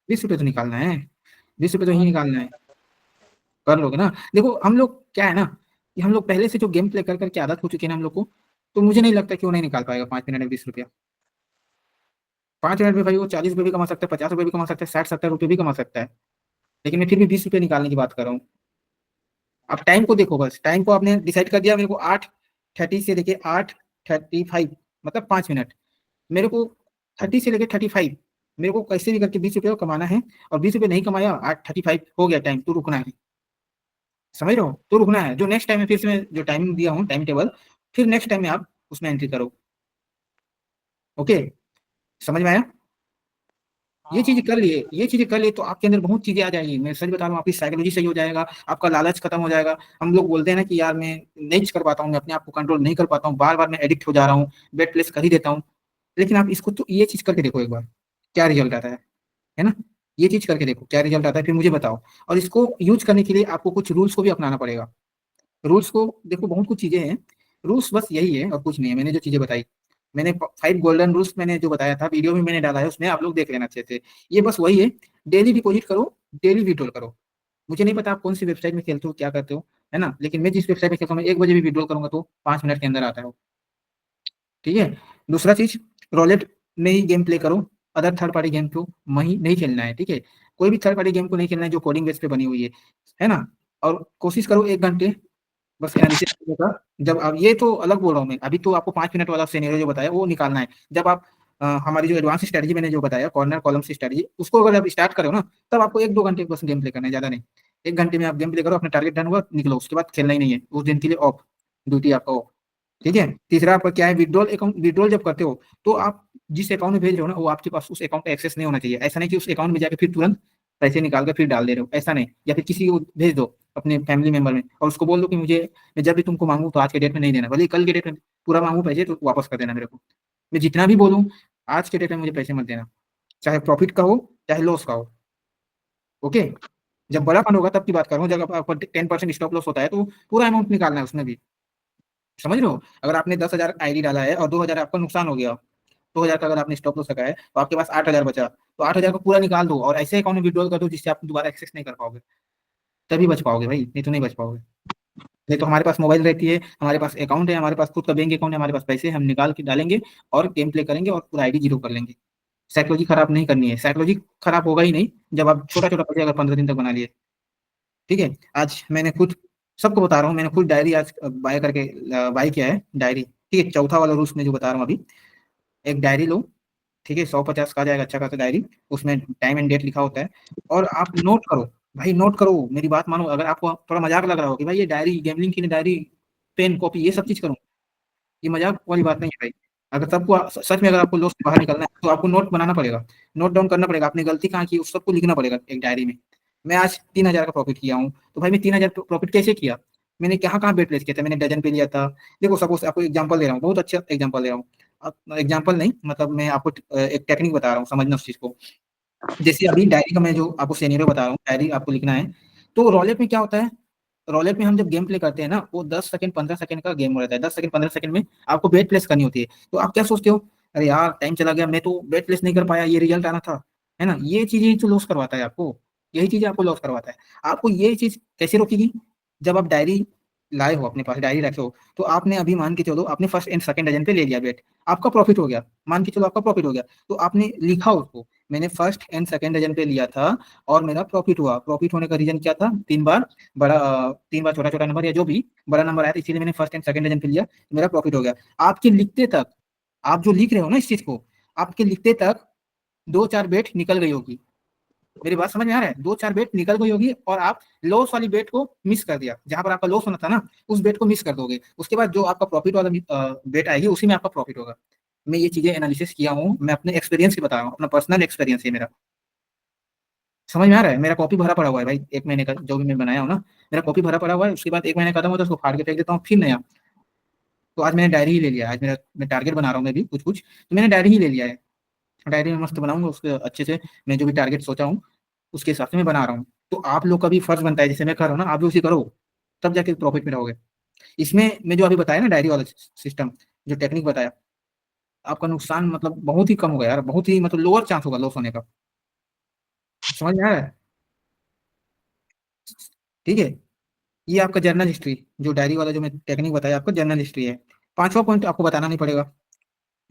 20 रुपए तो निकालना है, 20 रुपए तो ही निकालना है। कर लोगे ना। देखो हम लोग क्या है ना, कि हम लोग पहले से जो गेम प्ले कर करके आदत हो चुकी है ना हम लोग को, तो मुझे नहीं लगता कि वो नहीं निकाल पाएगा 5 मिनट में 20 रुपया। 5 मिनट में भाई वो 40 रुपए भी कमा सकता है, 50 रुपए भी कमा सकता है, 60-70 रुपए भी कमा सकता है। लेकिन मैं फिर भी 20 रुपए निकालने की बात कर रहा हूँ। आप टाइम को देखो, बस टाइम को आपने डिसाइड कर दिया, मेरे को 8:30 से लेके 8:35, मतलब 5 मिनट। मेरे को 30 से लेके 35, मेरे को कैसे भी करके 20 रुपये को कमाना है। और 20 रुपये नहीं कमाया, 8:35 हो गया टाइम, तो रुकना है। समझ रहे हो, तो रुकना है। जो नेक्स्ट टाइम है फिर से मैं जो टाइमिंग दिया हूँ, टाइम टेबल, फिर नेक्स्ट टाइम में आप उसमें एंट्री करो। ओके, समझ में आया। ये चीजें कर लिए, ये चीजें कर लिए तो आपके अंदर बहुत चीजें आ जाएगी। मैं सच बता रहा हूँ, आपकी साइकोलॉजी सही हो जाएगा, आपका लालच खत्म हो जाएगा। हम लोग बोलते हैं ना कि यार मैं नहीं कर पाता हूँ, मैं अपने आप को कंट्रोल नहीं कर पाता हूँ, बार बार मैं एडिक्ट हो जा रहा हूँ, बेड प्लेस कर ही देता हूँ। लेकिन आप इसको तो ये चीज करके देखो एक बार, क्या रिजल्ट आता है ना। ये चीज करके देखो क्या रिजल्ट आता है, फिर मुझे बताओ। और इसको यूज करने के लिए आपको कुछ रूल्स को भी अपनाना पड़ेगा। रूल्स को देखो, बहुत कुछ चीजें हैं। रूल्स बस यही है और कुछ नहीं है। मैंने जो चीजें बताई, मैंने 5 गोल्डन रूल्स मैंने जो बताया था, वीडियो में मैंने डाला है, उसमें आप लोग देख लेना अच्छे से। ये बस वही है, डेली डिपॉजिट करो, डेली विड्रॉल करो। मुझे नहीं पता आप कौन सी वेबसाइट में खेलते हो, क्या करते हो, है ना। लेकिन मैं जिस वेबसाइट में खेलता हूँ, मैं 1 बजे भी विड्रॉल करूंगा तो 5 मिनट के अंदर आता है। ठीक है। दूसरा चीज, रॉलेट में ही गेम प्ले करो, अदर थर्ड पार्टी गेम को वही नहीं खेलना है। ठीक है, कोई भी थर्ड पार्टी गेम को नहीं खेलना है जो कोडिंग बेस पे बनी हुई है ना। और कोशिश करो 1 घंटे बस एनालिसिस करने का। जब अब ये तो अलग बोल रहा हूँ मैं, अभी तो आपको 5 मिनट वाला सिनेरियो जो बताया वो निकालना है। जब आप हमारी जो एडवांस स्ट्रेटजी मैंने जो बताया, कॉर्नर कॉलम से स्ट्रेटजी, उसको अगर आप स्टार्ट करो ना, तब आपको 1-2 घंटे बस गेम प्ले करना है, ज्यादा नहीं। 1 घंटे में आप गेम प्ले करो, अपना टारगेट डन हुआ, निकलो, उसके बाद खेलना ही नहीं है उस दिन के लिए, ऑफ, ड्यूटी आपका ऑफ। ठीक है। तीसरा आपका क्या है, विड्रॉल अकाउंट। विड्रॉल जब करते हो तो आप जिस अकाउंट में भेज रहे हो ना, वो आपके पास उस अकाउंट का एक्सेस नहीं होना चाहिए। ऐसा नहीं कि उस अकाउंट में जाकर फिर तुरंत पैसे निकाल कर फिर डाल दे रहे हो, ऐसा नहीं। या फिर किसी को भेज दो अपने फैमिली मेंबर में, और उसको बोल दो कि मुझे, मैं जब भी तुमको मांगू तो आज के डेट में नहीं देना, भले कल के डेट में पूरा मांगू पैसे तो वापस कर देना मेरे को। मैं जितना भी बोलूँ, आज के डेट में मुझे पैसे मत देना, चाहे प्रॉफिट का हो चाहे लॉस का हो। ओके। जब बड़ा फंड होगा तब की बात कर रहा हूँ, जब आपका 10% स्टॉप लॉस होता है तो पूरा अमाउंट निकालना है उसमें भी। समझ रहे हो, अगर आपने 10,000 आईडी डाला है और 2,000 आपका नुकसान हो गया, 2,000 का अगर आपने स्टॉप लॉस लगाया है तो आपके पास 8,000 बचा, तो 8,000 को पूरा निकाल दो और ऐसे अकाउंट में विड्रॉल कर दो जिससे आप दोबारा एक्सेस नहीं कर पाओगे। तभी बच पाओगे भाई, नहीं तो नहीं बच पाओगे। नहीं तो हमारे पास मोबाइल रहती है, हमारे पास अकाउंट है, हमारे पास खुद का बैंक अकाउंट है, हमारे पास पैसे हम निकाल के डालेंगे और गेम प्ले करेंगे और पूरा आईडी जीरो कर लेंगे। साइकोलॉजी खराब नहीं करनी है, साइकोलॉजी खराब होगा ही नहीं जब आप छोटा छोटा पैसे अगर 15 दिन तक बना लिए। ठीक है। आज मैंने खुद सबको बता रहा हूँ, मैंने खुद डायरी आज बाय करके बाय किया है डायरी। ठीक है, चौथा वाला रूल्स में जो बता रहा हूँ अभी, एक डायरी लो। ठीक है, 150 का आ जाएगा अच्छा खासा डायरी, उसमें टाइम एंड डेट लिखा होता है। और आप नोट करो भाई, नोट करो, मेरी बात मानो। अगर आपको थोड़ा मजाक लग रहा हो कि भाई ये डायरी, गैमलिंग की डायरी, पेन कॉपी ये सब चीज करूँ, ये मजाक वाली बात नहीं है भाई। अगर सबको सच में अगर आपको लॉस से बाहर निकलना है तो आपको नोट बनाना पड़ेगा, नोट डाउन करना पड़ेगा, आपने गलती कहाँ की उस सबको लिखना पड़ेगा एक डायरी में। मैं आज 3,000 का प्रॉफिट किया हूँ, तो भाई मैं 3,000 प्रॉफिट कैसे किया, मैंने कहाँ कहाँ बेट प्लेस किया था, मैंने डजन पे लिया था। देखो सपोज आपको एग्जांपल दे रहा हूँ, बहुत अच्छा एग्जांपल दे रहा हूँ। एग्जांपल नहीं, मतलब मैं आपको एक टेक्निक बता रहा हूँ, समझना उस चीज को। जैसे अभी डायरी का मैं जो आपको सिनेरियो बता रहा हूँ, डायरी आपको लिखना है। तो रॉलेट में क्या होता है, रॉलेट में हम जब गेम प्ले करते हैं ना, वो 10 सेकंड 15 सेकंड का गेम रहता है। 10 सेकंड 15 सेकंड में आपको बेट प्लेस करनी होती है। तो आप क्या सोचते हो, अरे यार टाइम चला गया, मैं तो बेट प्लेस नहीं कर पाया, ये रिजल्ट आना था, है ना। ये चीजें तो लॉस करवाता है आपको, यही चीजें आपको लॉस करवाता है। आपको ये चीज कैसे रोकेगी, जब आप डायरी लाए हो, अपने पास डायरी रखे हो, तो आपने अभी मान के चलो आपने फर्स्ट एंड सेकंड डजन पे ले लिया बेट, आपका प्रॉफिट हो गया, मान के चलो आपका प्रॉफिट हो गया। तो आपने लिखा उसको, मैंने फर्स्ट एंड सेकंड डजन पे लिया था और मेरा प्रॉफिट हुआ। प्रॉफिट होने का रीजन क्या था, 3 बार बड़ा, 3 बार छोटा छोटा नंबर या जो भी बड़ा नंबर आया था, इसीलिए मैंने फर्स्ट एंड सेकंड डजन पे लिया, मेरा प्रॉफिट हो गया। आपके लिखते तक, आप जो लिख रहे हो ना इस चीज को, आपके लिखते तक 2-4 बेट निकल गई होगी। मेरी बात समझ में आ रहा है? 2-4 बेट निकल गई होगी और आप लॉस वाली बेट को मिस कर दिया, जहां पर आपका लॉस होना था ना, उस बेट को मिस कर दोगे। उसके बाद जो आपका प्रॉफिट वाला बेट आएगी, उसी में आपका प्रॉफिट होगा। मैं ये चीजें एनालिसिस किया हूँ, मैं अपने एक्सपीरियंस से बता रहा हूँ, अपना पर्सनल एक्सपीरियंस है मेरा। समझ में आ रहा है? मेरा कॉपी भरा पड़ा हुआ है भाई, 1 महीने का जो भी मैं बनाया हूँ ना, मेरा कॉपी भरा पड़ा हुआ है। उसके बाद 1 महीना खत्म होता है, उसको फाड़ के फेंक देता हूँ, फिर नया। तो आज मैंने डायरी ही ले लिया है। आज मेरा मैं टारगेट बना रहा हूँ मैं भी कुछ कुछ, तो मैंने डायरी ही ले लिया है। डायरी में मस्त बनाऊंगा उसके अच्छे से। मैं जो भी टारगेट सोचा हूँ उसके हिसाब से मैं बना रहा हूँ। तो आप लोग का भी फर्ज बनता है, जैसे मैं कर रहा हूँ ना, आप भी उसी करो, तब जाके प्रॉफिट में रहोगे। इसमें मैं जो अभी बताया ना डायरी वाला सिस्टम, जो टेक्निक बताया, आपका नुकसान मतलब बहुत ही कम होगा यार, बहुत ही मतलब लोअर चांस होगा लॉस होने का। समझ में आ रहा है? ठीक है। ये आपका जर्नल हिस्ट्री, जो डायरी वाला जो मैं टेक्निक बताया आपको, जर्नल हिस्ट्री है। पांचवा पॉइंट आपको बताना नहीं पड़ेगा,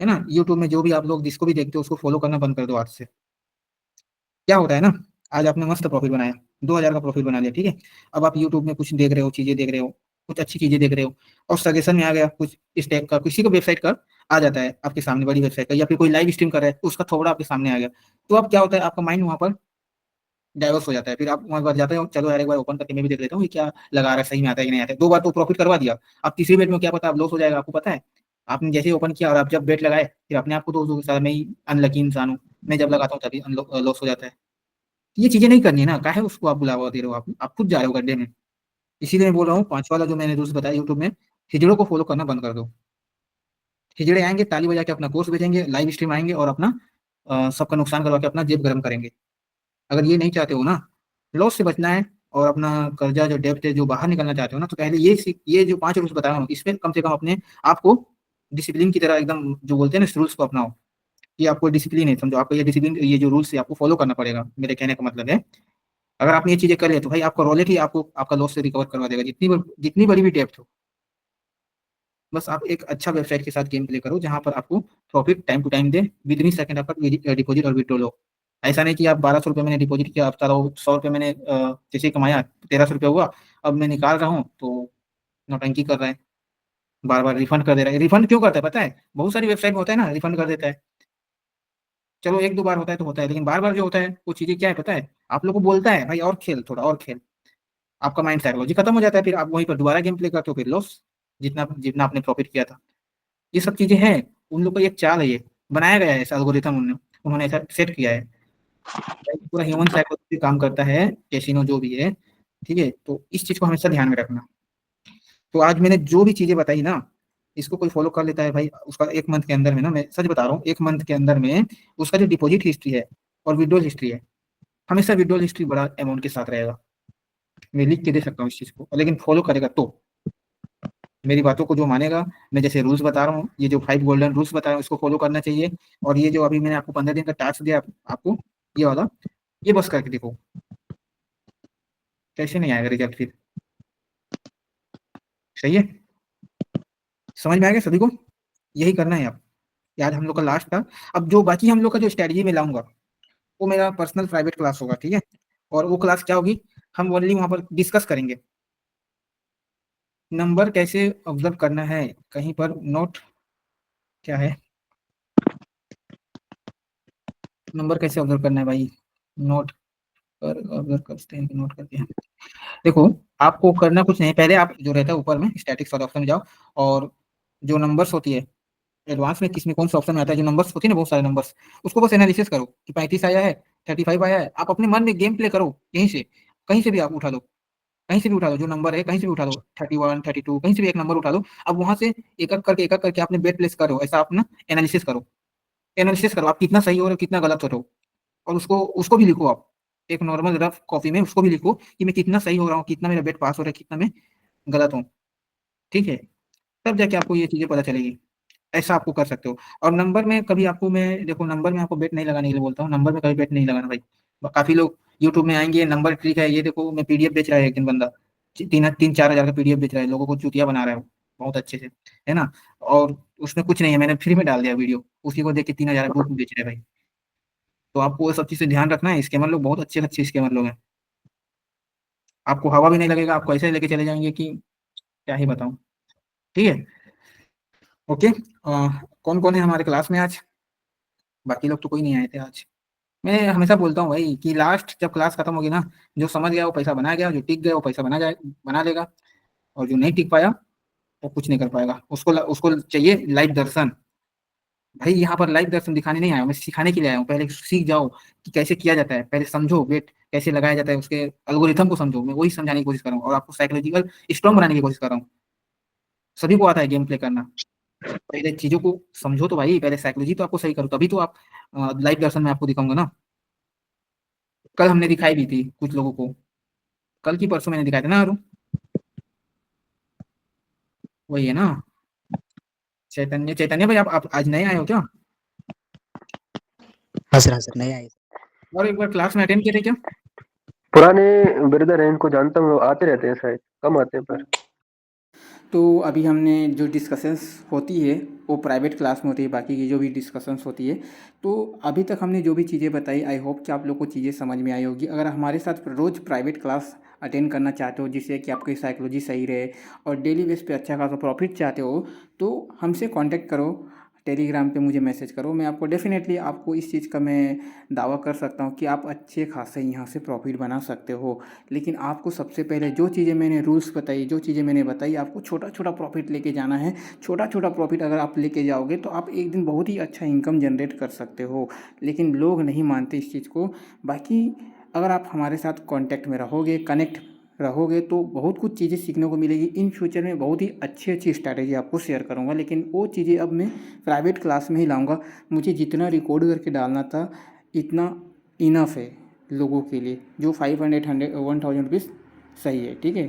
है ना? यूट्यूब में जो भी आप लोग जिसको भी देखते हो उसको फॉलो करना बंद कर दो आज से। क्या होता है ना, आज आपने मस्त प्रॉफिट बनाया, 2,000 का प्रॉफिट बना लिया, ठीक है। अब आप यूट्यूब में कुछ देख रहे हो, चीजें देख रहे हो, कुछ अच्छी चीजें देख रहे हो, और सजेशन में आ गया कुछ इस टाइप का, किसी को वेबसाइट का आ जाता है आपके सामने, बड़ी वेबसाइट का, या फिर कोई लाइव स्ट्रीम कर रहा है उसका थोड़ा आपके सामने आ गया। तो अब क्या होता है, आपका माइंड वहां पर डाइवर्स हो जाता है। फिर आप वहां पर जाते हो, चलो यार एक बार ओपन करके मैं भी देख लेता हूँ ये क्या लगा रहा है, सही में आता है कि नहीं आता है। 2 बार तो प्रॉफिट करवा दिया, अब तीसरी बेट में क्या पता आप लॉस हो जाएगा, आपको पता है। आपने जैसे ही ओपन किया और आप जब बेट लगाए, फिर अपने आप को तो सर मैं ही अनलकी इंसान हूँ, मैं जब लगाता हूँ तभी लॉस हो जाता है। ये चीजें नहीं करनी है ना, काहे उसको आप बुलावा दे रहे हो, आप खुद जा रहे हो गड्ढे में। इसीलिए मैं बोल रहा हूँ, पांचवा वाला जो मैंने रूल्स बताया यूट्यूब में, हिजड़ों को फॉलो करना बंद कर दो। हिजड़े आएंगे ताली बजा के अपना कोर्स भेजेंगे, लाइव स्ट्रीम आएंगे और अपना सबका नुकसान करवा के अपना जेब गर्म करेंगे। अगर ये नहीं चाहते हो ना, लॉस से बचना है और अपना कर्जा जो डेब्ट है जो बाहर निकलना चाहते हो ना, तो पहले ये जो 5 रूल्स बता रहा हूँ, इसमें कम से कम अपने आप को डिसिप्लिन की तरह एकदम जो बोलते हैं ना, इस रूल्स को अपनाओ। ये आपको डिसिप्लिन है, समझो, आपको ये डिसिप्लिन, ये जो रूल्स है आपको फॉलो करना पड़ेगा, मेरे कहने का मतलब है। अगर आपने ये चीजें कर लिया तो भाई आपका वॉलेट ही आपको आपका लॉस से रिकवर करवा देगा, जितनी बड़ी भी डेप्थ हो। बस आप एक अच्छा वेबसाइट के साथ गेम प्ले करो, जहां पर आपको प्रॉफिट टाइम टू टाइम दे, विद इन सेकंड आपका डिपॉजिट और विड्रॉल हो। ऐसा नहीं कि आप 1,200 रुपये मैंने डिपॉजिट किया, आप चलो 100 रुपये मैंने जैसे ही कमाया, 1,300 रुपये हुआ, अब मैं निकाल रहा हूँ तो नौटंकी कर रहा है, बार बार रिफंड कर दे रहा है। रिफंड क्यों करता है पता है? बहुत सारी वेबसाइट में होता है ना, रिफंड कर देता है। चलो 1-2 बार होता है तो होता है, लेकिन बार बार जो होता है वो चीजें क्या है पता है? आप लोग को बोलता है भाई और खेल, थोड़ा और खेल। आपका माइंड साइकोलॉजी खत्म हो जाता है, फिर आप वहीं पर दोबारा गेम प्ले करते हो, फिर लॉस, जितना जितना आपने प्रॉफिट किया था। ये सब चीजें हैं, उन लोग का एक चाल है, ये बनाया गया है ऐसा एल्गोरिथम, उन्होंने ऐसा सेट किया है। पूरा ह्यूमन साइकोलॉजी काम करता है, कैसीनो जो भी है, ठीक है। तो इस चीज को हमेशा ध्यान में रखना। तो आज मैंने जो भी चीजें बताई ना, इसको कोई फॉलो कर लेता है भाई, उसका 1 मंथ के अंदर में ना, मैं सच बता रहा हूँ, 1 मंथ के अंदर में उसका जो डिपॉजिट हिस्ट्री है और विड्रॉल हिस्ट्री है, हमेशा विड्रॉल हिस्ट्री बड़ा अमाउंट के साथ रहेगा। मैं लिख के दे सकता हूँ इस चीज को, लेकिन फॉलो करेगा तो, मेरी बातों को जो मानेगा, मैं जैसे रूल्स बता रहा हूँ, ये जो 5 गोल्डन रूल्स बता रहा हूँ, इसको फॉलो करना चाहिए। और ये जो अभी मैंने आपको 15 दिन का टास्क दिया आपको, ये वाला, ये बस करके देखो, कैसे नहीं आएगा रिजल्ट फिर। सही है? समझ में आ गया सभी को? यही करना है आप। ये आज हम लोग का लास्ट था। अब जो बाकी हम लोग का जो स्ट्रेटजी में लाऊंगा, वो मेरा पर्सनल प्राइवेट क्लास होगा, ठीक है। और वो क्लास क्या होगी, हम ओनली वहां पर डिस्कस करेंगे, नंबर कैसे ऑब्जर्व करना है, कहीं पर नोट क्या है, नंबर कैसे ऑब्जर्व करना है भाई, नोट पर ऑब्जर्व करते हैं, नोट करते हैं। देखो, आपको करना कुछ नहीं, पहले आप जो रहता है ऊपर में स्टैटिक्स वाले ऑप्शन में जाओ, और जो नंबर्स होती है, एडवांस में किसमें कौन सा ऑप्शन में आता है, जो नंबर्स होती है ना, बहुत सारे नंबर्स, उसको बस एनालिसिस करो कि 35 आया है, 35 आया है। आप अपने मन में गेम प्ले करो, यहीं से कहीं से भी आप उठा लो, कहीं से भी उठा लो, जो नंबर है कहीं से भी उठा लो, 31, 32, कहीं से भी एक नंबर उठा लो। अब वहां से एक एक करके आपने बेट प्लेस करो, ऐसा आप ना एनालिसिस करो। एनालिसिस करो आप कितना सही हो रहे हो, कितना गलत हो रहे हो, और उसको उसको भी लिखो आप, एक नॉर्मल रफ कॉपी में उसको भी लिखो कि मैं कितना सही हो रहा हूँ, कितना मेरा बेट पास हो रहा है, कितना मैं गलत हूँ, ठीक है। तब जाके आपको ये चीजें पता चलेगी। ऐसा आपको कर सकते हो। और नंबर में कभी आपको मैं देखो, नंबर में आपको बेट नहीं लगाने के लिए बोलता हूँ, नंबर में कभी बेट नहीं लगाना भाई। काफी लोग यूट्यूब में आएंगे, नंबर ट्रिक है, ये देखो मैं पीडीएफ बेच रहा है एक दिन बंदा, 3-4 हजार का पीडीएफ बेच रहा है, लोगों को चूतिया बना रहा है वो, बहुत अच्छे से, है ना। और उसमें कुछ नहीं है, मैंने फ्री में डाल दिया वीडियो, उसी को देख के 3,000 ग्रुप में बेच रहे हैं भाई। तो आपको वो सब चीज से ध्यान रखना है, स्कैमर लोग बहुत अच्छे अच्छे स्कैमर लोग हैं। आपको हवा भी नहीं लगेगा, आपको ऐसे लेके चले जाएंगे कि क्या ही बताऊं। ठीक है, ओके। कौन कौन है हमारे क्लास में आज? बाकी लोग तो कोई नहीं आए थे आज। मैं हमेशा बोलता हूँ भाई कि लास्ट जब क्लास खत्म होगी ना, जो समझ गया वो पैसा बना गया, जो टिक गया वो पैसा बना लेगा, और जो नहीं टिक पाया वो कुछ नहीं कर पाएगा। उसको चाहिए लाइव दर्शन। भाई यहाँ पर लाइव दर्शन दिखाने नहीं आया हूँ, मैं सिखाने के लिए आया हूँ। पहले सीख जाओ कि कैसे किया जाता है, पहले समझो वेट कैसे लगाया जाता है, उसके एल्गोरिथम को समझो। मैं वही समझाने की कोशिश कर रहा हूँ और आपको साइकोलॉजिकल स्ट्रॉन्ग बनाने की कोशिश कर रहा हूँ। सभी को आता है गेम प्ले करना। पहले चीजों को समझो तो भाई, पहले साइकोलॉजी तो आपको सही करो, तभी तो आप लाइव दर्शन में आपको दिखाऊंगा ना। कल हमने दिखाई भी थी कुछ लोगों को, कल की परसों मैंने दिखाया था ना अरुण। वही है ना। चैतन्य, चैतन्य भाई आप आज नए आए हो क्या? हाँ सर नहीं आई। और एक बार क्लास में अटेंड किए थे क्या? पुराने ब्रदर हैं, इनको जानता हूँ, आते रहते हैं, शायद कम आते हैं पर। तो अभी हमने जो डिस्कशंस होती है वो प्राइवेट क्लास में होती है, बाकी की जो भी डिस्कशंस होती है। तो अभी तक हमने जो भी चीज़ें बताई, आई होप कि आप लोग को चीज़ें समझ में आई होगी। अगर हमारे साथ रोज़ प्राइवेट क्लास अटेंड करना चाहते हो जिससे कि आपकी साइकोलॉजी सही रहे और डेली बेस पे अच्छा खासा प्रॉफिट चाहते हो, तो हमसे कांटेक्ट करो, टेलीग्राम पे मुझे मैसेज करो। मैं आपको डेफिनेटली आपको इस चीज़ का मैं दावा कर सकता हूँ कि आप अच्छे खासे यहाँ से प्रॉफिट बना सकते हो। लेकिन आपको सबसे पहले जो चीज़ें मैंने रूल्स बताई, जो चीज़ें मैंने बताई, आपको छोटा छोटा प्रॉफिट लेके जाना है। छोटा छोटा प्रॉफिट अगर आप लेके जाओगे तो आप एक दिन बहुत ही अच्छा इनकम जनरेट कर सकते हो। लेकिन लोग नहीं मानते इस चीज़ को। बाकी अगर आप हमारे साथ कांटेक्ट में रहोगे, कनेक्ट रहोगे, तो बहुत कुछ चीज़ें सीखने को मिलेगी। इन फ्यूचर में बहुत ही अच्छी अच्छी स्ट्रैटेजी आपको शेयर करूँगा, लेकिन वो चीज़ें अब मैं प्राइवेट क्लास में ही लाऊंगा। मुझे जितना रिकॉर्ड करके डालना था इतना इनफ है लोगों के लिए। जो 500 100 1000 रुपीज़ सही है, ठीक है।